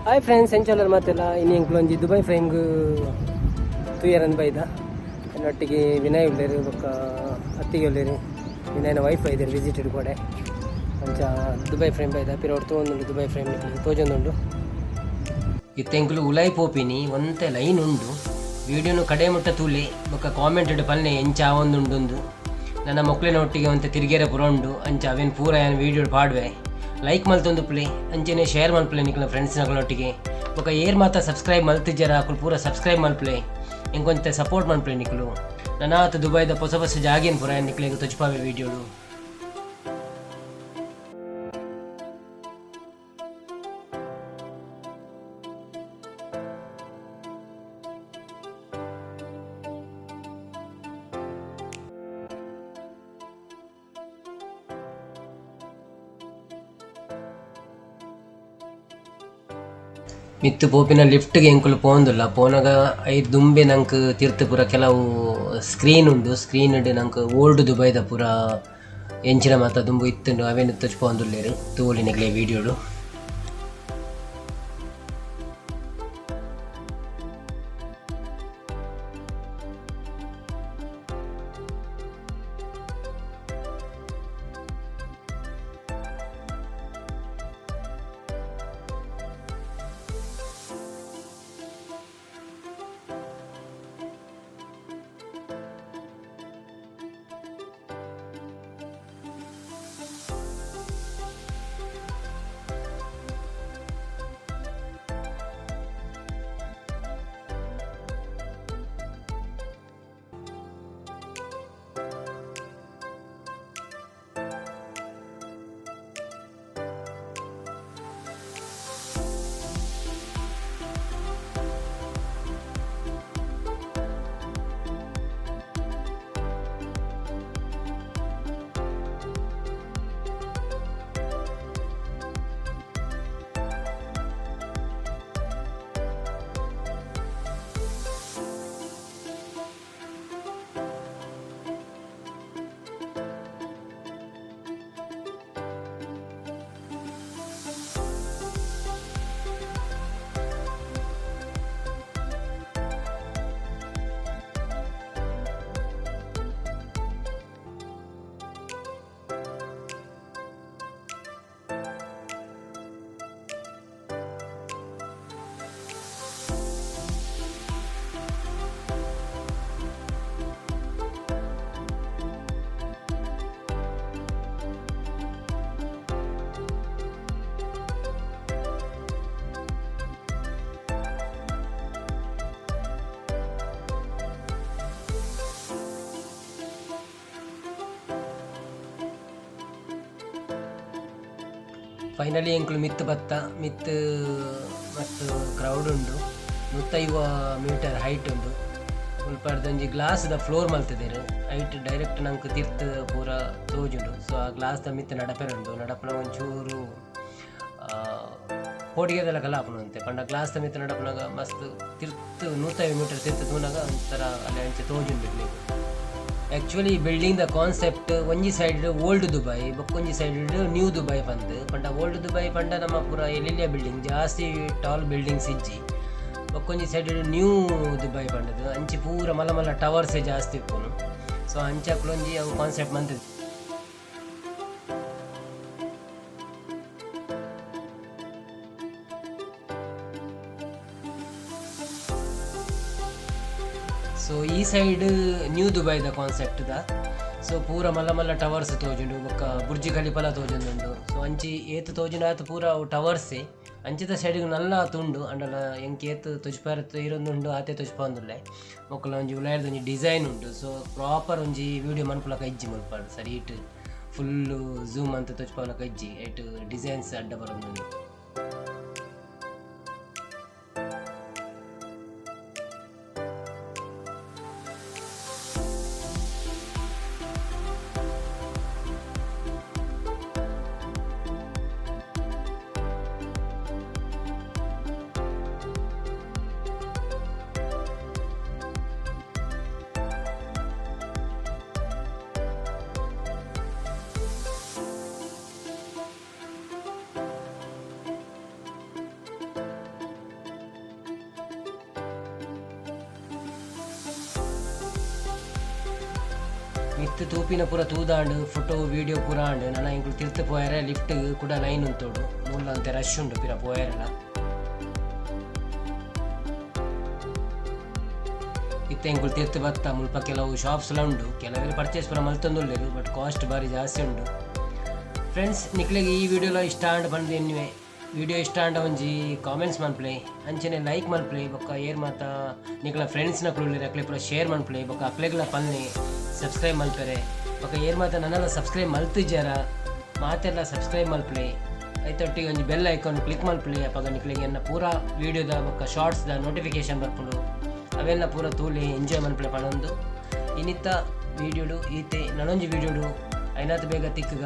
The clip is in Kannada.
ಹಾಯ್ ಫ್ರೆಂಡ್ಸ್ ಎಂಚೋಲರ್ ಮಾತೆಲ್ಲ ಇನ್ನು ಇಂಕ್ಲೊಂಜಿ ದುಬೈ ಫ್ರೆಂಗ್ ತೂಯರ್ ಅನ್ ಬೈದ ನೊಟ್ಟಿಗೆ ವಿನಯ್ ಉಳ್ಳೇರು ಬೊಕ್ಕ ಅತ್ತಿಗೆ ಉಳ್ಳೇರು ವಿನಯನ ವೈಫ್ ಇದ್ದಾರೆ ವಿಸಿಟೆಡ್ ಕೂಡ ಅಂಚ ದುಬೈ ಫ್ರೇಮ್ ಬೈದ ಪಿರೋಡ್ ತೊಗೊಂಡು ದುಬೈ ಫ್ರೇಮ್ ತೋಜೊಂದುಂಡು ಇತ್ತೆಂಕುಲು ಉಲೈ ಪೋಪಿನಿ ಒಂತೆ ಲೈನ್ ಉಂಡು ವಿಡಿಯೋನು ಕಡೆ ಮುಟ್ಟ ತೂಲಿ ಬೊಕ್ಕ ಕಾಮೆಂಟೆಡ್ ಪಲ್ಲೆ ಎಂಚ ಒಂದುಂಡು ನನ್ನ ಮಕ್ಕಳಿನೊಟ್ಟಿಗೆ ಒಂತೆ ತಿರುಗೇರ ಪುರ ಅಂಚ ಅವೇನು ಪೂರ ಏನು ವೀಡಿಯೋ ಪಾಡ್ವೆ ಲೈಕ್ ಮಲ್ತೊಂದು ಪ್ಲೇ ಅಂಚೆನೆ ಶೇರ್ ಮಲ್ಪಲೆ ನಿಕ್ಲ ಫ್ರೆಂಡ್ಸ್ನಗಳೊಟ್ಟಿಗೆ ಬೊಕ್ಕ ಏರ್ ಮಾತ ಸಬ್ಸ್ಕ್ರೈಬ್ ಮಲ್ತಿದ್ದಾರ ಅಕ್ಕಳು ಪೂರ ಸಬ್ಸ್ಕ್ರೈಬ್ ಮಲ್ಪಲೆ ಇಂಕೊಂತೆ ಸಪೋರ್ಟ್ ಮಲ್ಪಲೆ ನಿಕ್ಲು ನನಾತ ದುಬೈದ ಹೊಸ ಹೊಸ ಜಾಗೇನು ಪುರ ನಿಕ್ಲೆಗೆ ತೊಚ್ಪಾವೆ ವೀಡಿಯೋಡು ಮಿತ್ತು ಪೋಪಿನ ಲಿಫ್ಟ್ಗೆ ಎಂಕುಲು ಪೋಂದುಲ್ಲ ಪೋನಾಗ ಐದು ದುಂಬೆ ನಂಗೆ ತಿರ್ತು ಪೂರ ಕೆಲವು ಸ್ಕ್ರೀನ್ ಉಂಡು ಸ್ಕ್ರೀನ್ ಇಡು ನಂಗೆ ಓಲ್ಡ್ ದುಬೈದ ಪೂರ ಎಂಚಿನ ಮಾತ ದುಂಬು ಇತ್ತುಂಡು ಅವೇನು ತೊಚ್ಪೊಂದುಲ್ಲೇರು ತೋಲಿನಗ್ಲೆ ವೀಡಿಯೋಡು ಫೈನಲಿ ಎಂಕ್ಲು ಮಿತ್ತು ಬತ್ತ ಮಿತ್ತು ಮತ್ತು ಕ್ರೌಡ್ ಉಂಡು 150 ಮೀಟರ್ ಹೈಟ್ ಉಂಡು ಮುಲ್ಪಾಡ್ದೊಂಜಿ ಗ್ಲಾಸ್ದ ಫ್ಲೋರ್ ಮಲ್ತಿದ್ದೇರು ಹೈಟ್ ಡೈರೆಕ್ಟ್ ನಂಗೆ ತಿರ್ತ್ ಪೂರ ತೋಜುಂಡು ಸೊ ಆ ಗ್ಲಾಸ್ದ ಮಿತ್ತು ನಡಪೆರುಂಡು ನಡಪನ ಒಂಚೂರು ಪೋಡಿಗೆದೆಲ್ಲ ಕಲಾಪನಂತೆ ಪಂಡ ಗ್ಲಾಸ್ದ ಮಿತ್ತು ನಡಪನಾಗ ಮಸ್ತ್ ತಿರ್ತ್ 150 ಮೀಟರ್ ತಿರ್ತ್ ತೂನಾಗ ಒಂಥರ ಅಲ್ಲಿ ಅಂಚೆ ತೋಜುಂಡು ಆ್ಯಕ್ಚುಲಿ ಬಿಲ್ಡಿಂಗ್ ದ ಕಾನ್ಸೆಪ್ಟ್ ಒಂಜಿ ಸೈಡ್ ಓಲ್ಡ್ ದುಬೈ ಬೊಕ್ಕೊಂಜಿ ಸೈಡ್ ನ್ಯೂ ದುಬೈ ಬಂದು ಪಂಡ ಓಲ್ಡ್ ದುಬೈ ಪಂಡ ನಮ್ಮ ಪೂರ ಎಲ್ಲೆಲ್ಲಿಯ ಬಿಲ್ಡಿಂಗ್ ಜಾಸ್ತಿ ಟಾಲ್ ಬಿಲ್ಡಿಂಗ್ಸ್ ಇಜ್ಜಿ ಬೊಕ್ಕೊಂಜಿ ಸೈಡ್ ನ್ಯೂ ದುಬೈ ಪಂಡದು ಅಂಚಿ ಪೂರ ಮಲ್ಲ ಮಲ್ಲ ಟವರ್ಸೇ ಜಾಸ್ತಿ ಇಪ್ಪುನು ಸೊ ಅಂಚಕ್ಲೊಂಜಿ ಅವು ಕಾನ್ಸೆಪ್ಟ್ ಬಂದಿದೆ ಸೊ ಈ ಸೈಡ್ ನ್ಯೂ ದುಬೈದ ಕಾನ್ಸೆಪ್ಟ್ದ ಸೊ ಪೂರ ಮಲ್ಲ ಮಲ್ಲ ಟವರ್ಸ್ ತೋಜುಂಡು ಬೊಕ್ಕ ಬುರ್ಜಿ ಖಲೀಫಲ ತೋಜೊಂದುಂಡು ಸೊ ಅಂಚಿ ಏತ್ ತೋಜುಂಡು ಆತ ಪೂರ ಅವು ಟವರ್ಸೇ ಅಂಚಿದ ಸೈಡಿಗೆ ನಲ್ಲ ತುಂಡು ಅಂಡಲ ಎಂಕ್ ಏತ್ ತುಜ್ಪಾರ ಇರೊಂದುಂಡು ಆತೆ ತುಜ್ಪಾಂದುಲ್ಲೆ ಮೊಕ್ಕಲ ಒಂಜಿ ಉಲಾಯರ್ದ ಒಂಜಿ ಡಿಸೈನ್ ಉಂಡು ಸೊ ಪ್ರಾಪರ್ ಒಂಜಿ ವೀಡಿಯೋ ಮನ್ಪುಲಕ ಇಜ್ಜಿ ಮಲ್ಪಾಡು ಸರಿ ಇಟ್ ಫುಲ್ಲು ಝೂಮ್ ಅಂತ ತುಜ್ಪಾಲಕ ಇಜ್ಜಿ ಐಟ್ ಡಿಸೈನ್ಸ್ ಅಡ್ಡ ಬರೋದು ಇತ್ತು ತೂಪಿನ ಪೂರ ತೂದಾಂಡು ಫೋಟೋ ವೀಡಿಯೋ ಪೂರ ಆಂಡು ನನ್ನ ಇಂಕು ತಿರ್ತು ಪೋಯರೆ ಲಿಫ್ಟ್ ಕೂಡ ಲೈನ್ ಉಂತೋಡು ಮೂಲ ಅಂತೆ ರಶ್ ಉಂಡು ಪಿರ ಪೋಯರೆಲ್ಲ ಇತ್ತ ಇಂಕು ತಿರ್ತು ಬತ್ತ ಮುಲ್ಪ ಕೆಲವು ಶಾಪ್ಸ್ಲ ಉಂಡು ಕೆಲವೆಲ್ಲ ಪರ್ಚೇಸ್ ಪೂರ ಮಲ್ತೊಂದುಲ್ಲೇರು ಬಟ್ ಕಾಸ್ಟ್ ಬಾರಿ ಜಾಸ್ತಿ ಉಂಡು. ಫ್ರೆಂಡ್ಸ್ ನಿಕ್ಲೆಗೆ ಈ ವಿಡಿಯೋಲ ಇಷ್ಟ ಆಂಡ್ ಬಂದು ಎನ್ನುವೆ ವಿಡಿಯೋ ಇಷ್ಟ ಆಂಡ ಒಂಜಿ ಕಾಮೆಂಟ್ಸ್ ಮನ್ಪ್ಲೆ ಅಂಚನೆ ಲೈಕ್ ಮನ್ಪ್ಲೆ ಬೊಕ್ಕ ಏರ್ ಮಾತ ನಿಕ್ಲ ಫ್ರೆಂಡ್ಸ್ನ ಕುಳ್ಳಿರಿ ಅಕ್ಲೆ ಪೂರ ಶೇರ್ ಮನ್ಪ್ಲೆ ಬೊಕ್ಕ ಅಕ್ಲೆಗ್ಲ ಪಲ್ನೆ ಸಬ್ಸ್ಕ್ರೈಬ್ ಮಲ್ಪೆರೆ ಬೊಕ್ಕ ಏರ್ ಮಾತ ನನ್ನೆಲ್ಲ ಸಬ್ಸ್ಕ್ರೈಬ್ ಮಲ್ತಿಜ್ಜಾರ ಮಾತೆಲ್ಲ ಸಬ್ಸ್ಕ್ರೈಬ್ ಮಲ್ಪ್ಲೆ ಐತೊಟ್ಟಿಗೆ ಒಂಜಿ ಬೆಲ್ ಐಕಾನ್ ಕ್ಲಿಕ್ ಮಲ್ಪ್ಲೆ ಅಪ್ಪಾಗ ನಿಕ್ಲೆಗೆ ಎನ್ನ ಪೂರ ವೀಡಿಯೋದ ಬೊಕ್ಕ ಶಾರ್ಟ್ಸ್ದ ನೋಟಿಫಿಕೇಶನ್ ಬರ್ಪುಂಡು ಅವೆಲ್ಲ ಪೂರ ತೂಲಿ ಎಂಜಾಯ್ ಮನ್ಪ್ಲೆ ಪಡೊಂದು ಇನ್ನಿತ್ತ ವೀಡಿಯೋಡು ಈತೆ ನನೊಂಜಿ ವೀಡಿಯೋಡು ಐನಾತ್ ಬೇಗ ತಿಕ್ಕಗ